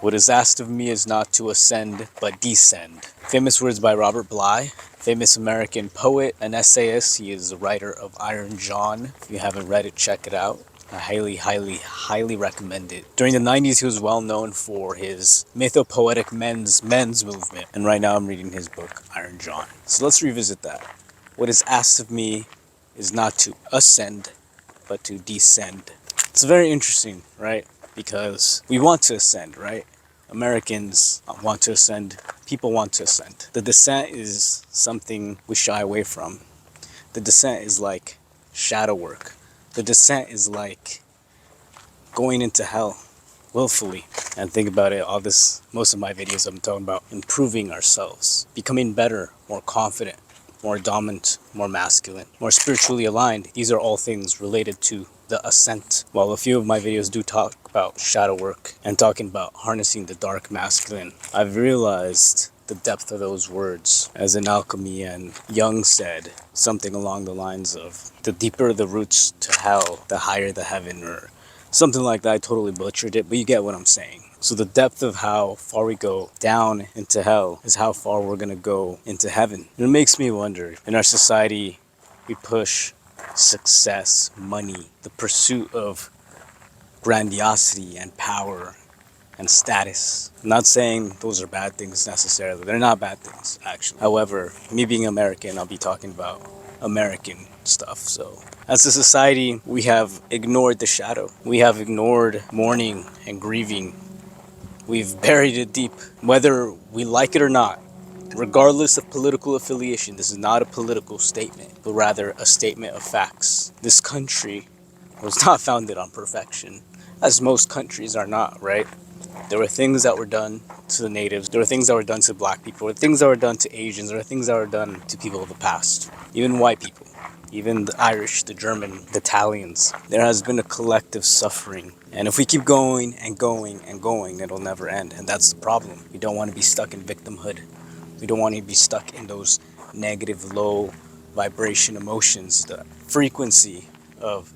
What is asked of me is not to ascend, but descend. Famous words by Robert Bly, famous American poet and essayist. He is the writer of Iron John. If you haven't read it, check it out. I highly recommend it. During the 90s, he was well known for his mythopoetic men's movement. And right now I'm reading his book, Iron John. So let's revisit that. What is asked of me is not to ascend, but to descend. It's very interesting, right? Because we want to ascend, right? Americans want to ascend. People want to ascend. The descent is something we shy away from. The descent is like shadow work. The descent is like going into hell willfully. And think about it, most of my videos I'm talking about improving ourselves, becoming better, more confident, more dominant, more masculine, more spiritually aligned. These are all things related to the ascent. While a few of my videos do talk about shadow work and talking about harnessing the dark masculine, I've realized the depth of those words. As in alchemy, and Jung said something along the lines of, the deeper the roots to hell, the higher the heaven, or something like that. I totally butchered it, but you get what I'm saying. So the depth of how far we go down into hell is how far we're going to go into heaven. And it makes me wonder, in our society, we push success, money, the pursuit of grandiosity and power and status. I'm not saying those are bad things necessarily. They're not bad things, actually. However, me being American, I'll be talking about American stuff. So as a society, we have ignored the shadow. We have ignored mourning and grieving. We've buried it deep, whether we like it or not. Regardless of political affiliation, this is not a political statement, but rather a statement of facts. This country was not founded on perfection, as most countries are not, right? There were things that were done to the natives. There were things that were done to black people. There were things that were done to Asians. There were things that were done to people of the past, even white people, even the Irish, the German, the Italians. There has been a collective suffering. And if we keep going and going and going, it'll never end. And that's the problem. We don't want to be stuck in victimhood. We don't want to be stuck in those negative, low vibration emotions, the frequency of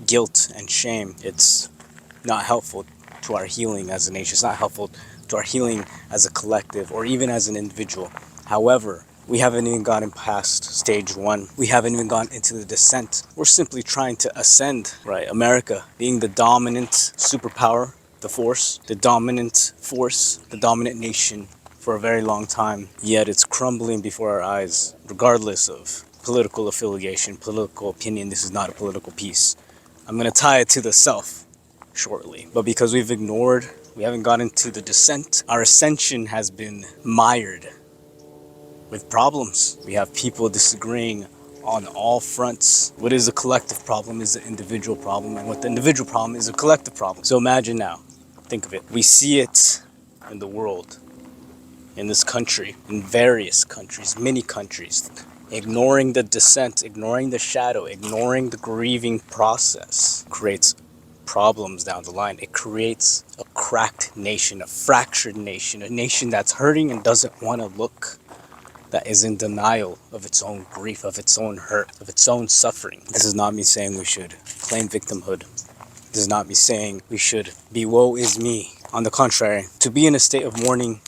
guilt and shame. It's not helpful to our healing as a nation. It's not helpful to our healing as a collective or even as an individual. However, we haven't even gotten past stage one. We haven't even gone into the descent. We're simply trying to ascend, right? America being the dominant superpower, the force, the dominant force, the dominant nation for a very long time. Yet it's crumbling before our eyes, regardless of political affiliation, political opinion. This is not a political piece. I'm going to tie it to the self shortly. But because we haven't gotten to the descent, our ascension has been mired with problems. We have people disagreeing on all fronts. What is a collective problem is an individual problem, and what the individual problem is a collective problem. So imagine now, think of it. We see it in the world, in this country, in various countries, many countries, ignoring the descent, ignoring the shadow, ignoring the grieving process creates problems down the line. It creates a cracked nation, a fractured nation, a nation that's hurting and doesn't want to look, that is in denial of its own grief, of its own hurt, of its own suffering. This is not me saying we should claim victimhood. This is not me saying we should be woe is me. On the contrary, to be in a state of mourning,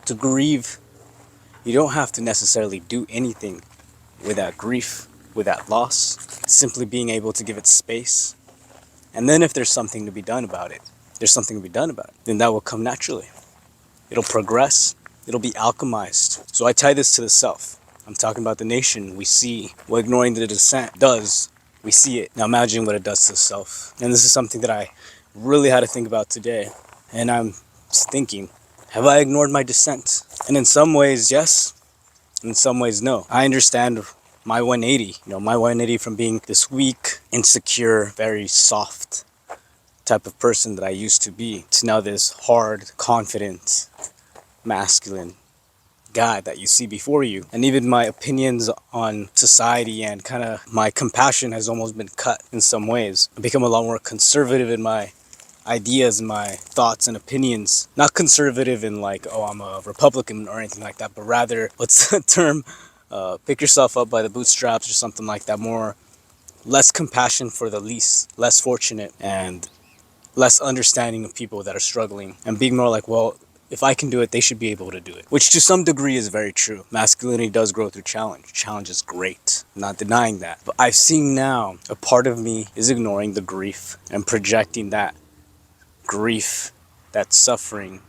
to grieve, you don't have to necessarily do anything with that grief, with that loss. Simply being able to give it space. And then if there's something to be done about it, then that will come naturally. It'll progress. It'll be alchemized. So I tie this to the self. I'm talking about the nation. We see what ignoring the descent does. We see it. Now imagine what it does to the self. And this is something that I really had to think about today. And I'm just thinking, have I ignored my descent? And in some ways, yes. In some ways, no. I understand my 180. My 180 from being this weak, insecure, very soft type of person that I used to be to now this hard, confident, masculine guy that you see before you. And even my opinions on society and kind of my compassion has almost been cut in some ways. I've become a lot more conservative in my ideas, my thoughts and opinions. Not conservative in like, oh, I'm a Republican or anything like that, but rather, what's the term? Pick yourself up by the bootstraps or something like that. Less compassion for the least, less fortunate. And less understanding of people that are struggling, and being more like, well, if I can do it, they should be able to do it. Which to some degree is very true. Masculinity does grow through challenge. Challenge is great. I'm not denying that. But I've seen now a part of me is ignoring the grief and projecting that grief, that suffering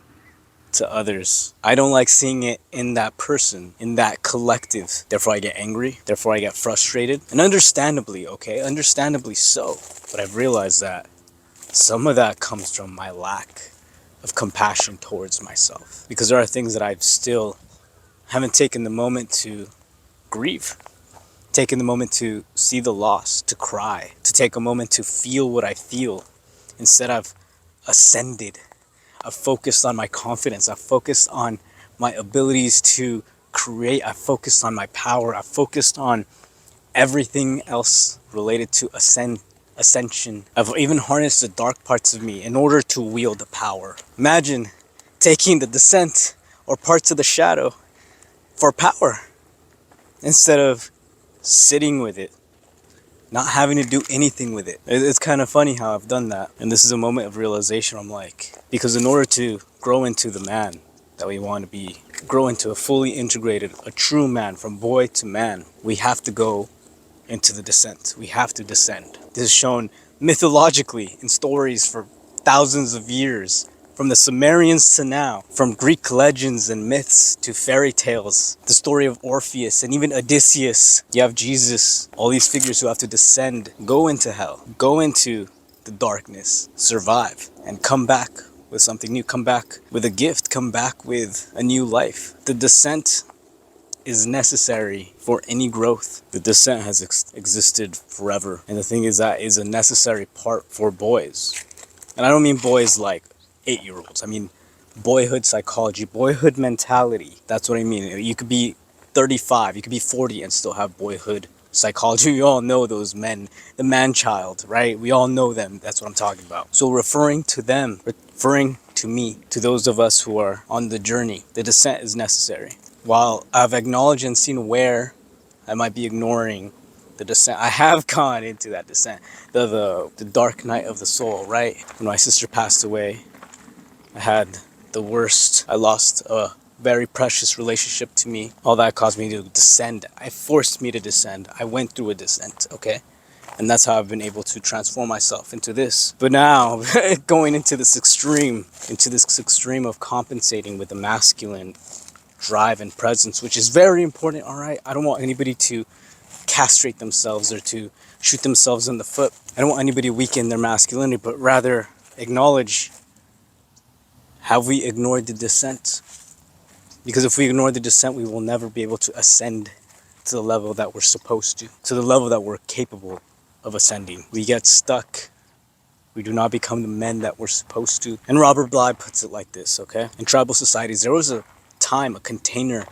to others. I don't like seeing it in that person, in that collective. Therefore I get angry. Therefore I get frustrated. And understandably, okay? Understandably so. But I've realized that some of that comes from my lack of compassion towards myself, because there are things that I've still haven't taken the moment to grieve, taken the moment to see the loss, to cry, to take a moment to feel what I feel. Instead, I've ascended. I've focused on my confidence. I've focused on my abilities to create. I've focused on my power. I've focused on everything else related to ascension. I've even harnessed the dark parts of me in order to wield the power. Imagine taking the descent or parts of the shadow for power instead of sitting with it, not having to do anything with it. It's kind of funny how I've done that. And this is a moment of realization. I'm like, because in order to grow into the man that we want to be, grow into a fully integrated, a true man from boy to man, we have to go into the descent. We have to descend. This is shown mythologically in stories for thousands of years, from the Sumerians to now, from Greek legends and myths to fairy tales, the story of Orpheus and even Odysseus. You have Jesus, all these figures who have to descend, go into hell, go into the darkness, survive, and come back with something new, come back with a gift, come back with a new life. The descent is necessary for any growth. The descent has existed forever. And the thing is, that is a necessary part for boys. And I don't mean boys like 8-year-olds. I mean boyhood psychology, boyhood mentality. That's what I mean. You could be 35, you could be 40 and still have boyhood psychology. We all know those men, the man child, right? We all know them. That's what I'm talking about. So referring to them, referring to me, to those of us who are on the journey, the descent is necessary. While I've acknowledged and seen where I might be ignoring the descent, I have gone into that descent. The dark night of the soul, right? When my sister passed away, I had the worst. I lost a very precious relationship to me. All that caused me to descend. It forced me to descend. I went through a descent, okay? And that's how I've been able to transform myself into this. But now, going into this extreme of compensating with the masculine drive and presence, which is very important, all right? I don't want anybody to castrate themselves or to shoot themselves in the foot. I don't want anybody to weaken their masculinity, but rather acknowledge, have we ignored the descent? Because if we ignore the descent, we will never be able to ascend to the level that we're supposed to the level that we're capable of ascending. We get stuck. We do not become the men that we're supposed to. And Robert Bly puts it like this, okay? In tribal societies, there was a time, a container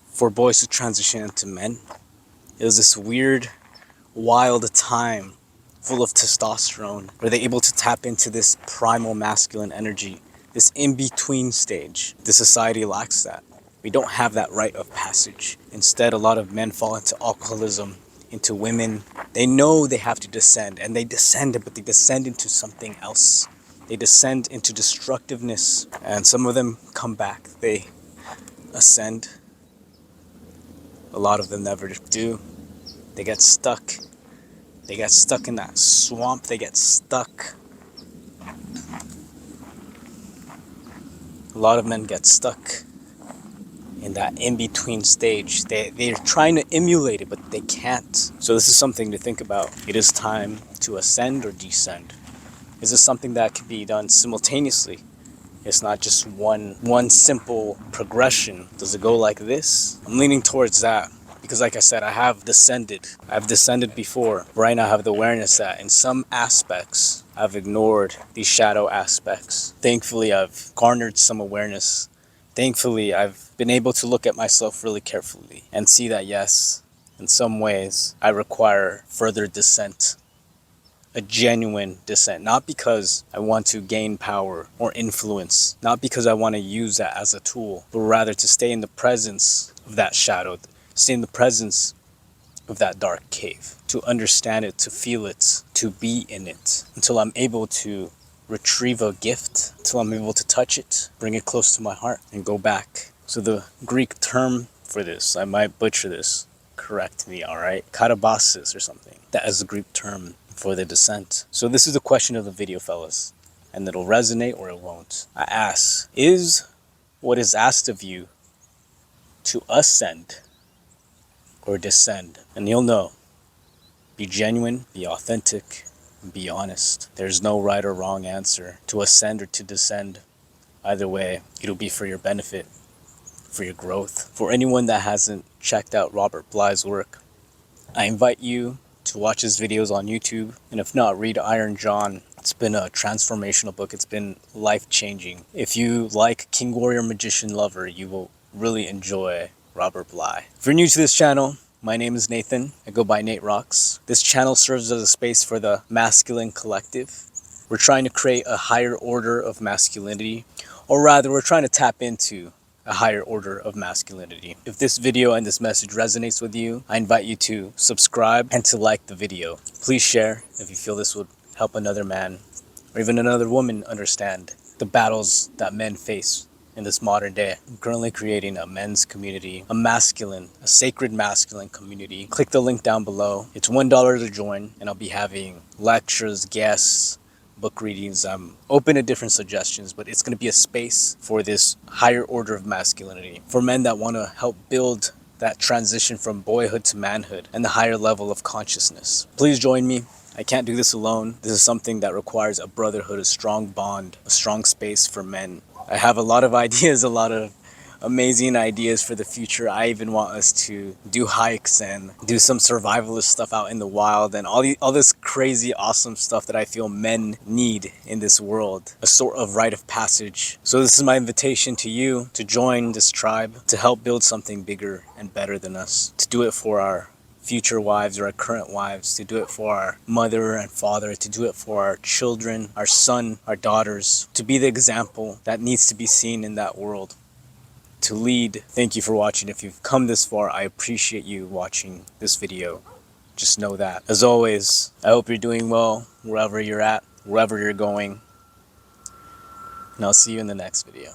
for boys to transition into men. It was this weird, wild time full of testosterone where they're able to tap into this primal masculine energy, this in-between stage. The society lacks that. We don't have that rite of passage. Instead, a lot of men fall into alcoholism, into women. They know they have to descend, and they descend, but they descend into something else. They descend into destructiveness, and some of them come back. They ascend. A lot of them never do. They get stuck. They get stuck in that swamp. They get stuck. A lot of men get stuck in that in-between stage. They're trying to emulate it, but they can't. So this is something to think about. It is time to ascend or descend. Is this something that can be done simultaneously? It's not just one simple progression. Does it go like this? I'm leaning towards that. Because like I said, I have descended. I've descended before. Right now I have the awareness that in some aspects, I've ignored these shadow aspects. Thankfully, I've garnered some awareness. Thankfully, I've been able to look at myself really carefully and see that yes, in some ways, I require further descent. A genuine descent, not because I want to gain power or influence, not because I want to use that as a tool, but rather to stay in the presence of that shadow, stay in the presence of that dark cave, to understand it, to feel it, to be in it, until I'm able to retrieve a gift till I'm able to touch it, bring it close to my heart, and go back. So the Greek term for this, I might butcher this, correct me, alright? Katabasis or something. That is the Greek term for the descent. So this is the question of the video, fellas. And it'll resonate or it won't. I ask, is what is asked of you to ascend or descend? And you'll know. Be genuine, be authentic, be honest. There's no right or wrong answer to ascend or to descend. Either way, it'll be for your benefit, for your growth. For anyone that hasn't checked out Robert Bly's work, I invite you to watch his videos on YouTube. And if not, read Iron John. It's been a transformational book. It's been life-changing. If you like King Warrior Magician Lover, you will really enjoy Robert Bly. If you're new to this channel, my name is Nathan. I go by Nate Rocks. This channel serves as a space for the masculine collective. We're trying to create a higher order of masculinity, or rather, we're trying to tap into a higher order of masculinity. If this video and this message resonates with you, I invite you to subscribe and to like the video. Please share if you feel this would help another man or even another woman understand the battles that men face in this modern day. I'm currently creating a men's community, a sacred masculine community. Click the link down below. It's $1 to join, and I'll be having lectures, guests, book readings. I'm open to different suggestions, but it's going to be a space for this higher order of masculinity, for men that want to help build that transition from boyhood to manhood and the higher level of consciousness. Please join me. I can't do this alone. This is something that requires a brotherhood, a strong bond, a strong space for men. I have a lot of ideas, a lot of amazing ideas for the future. I even want us to do hikes and do some survivalist stuff out in the wild and all this crazy awesome stuff that I feel men need in this world. A sort of rite of passage. So this is my invitation to you to join this tribe, to help build something bigger and better than us, to do it for our future wives or our current wives, to do it for our mother and father, to do it for our children, our son, our daughters, to be the example that needs to be seen in that world, to lead. Thank you for watching. If you've come this far, I appreciate you watching this video. Just know that. As always, I hope you're doing well wherever you're at, wherever you're going, and I'll see you in the next video.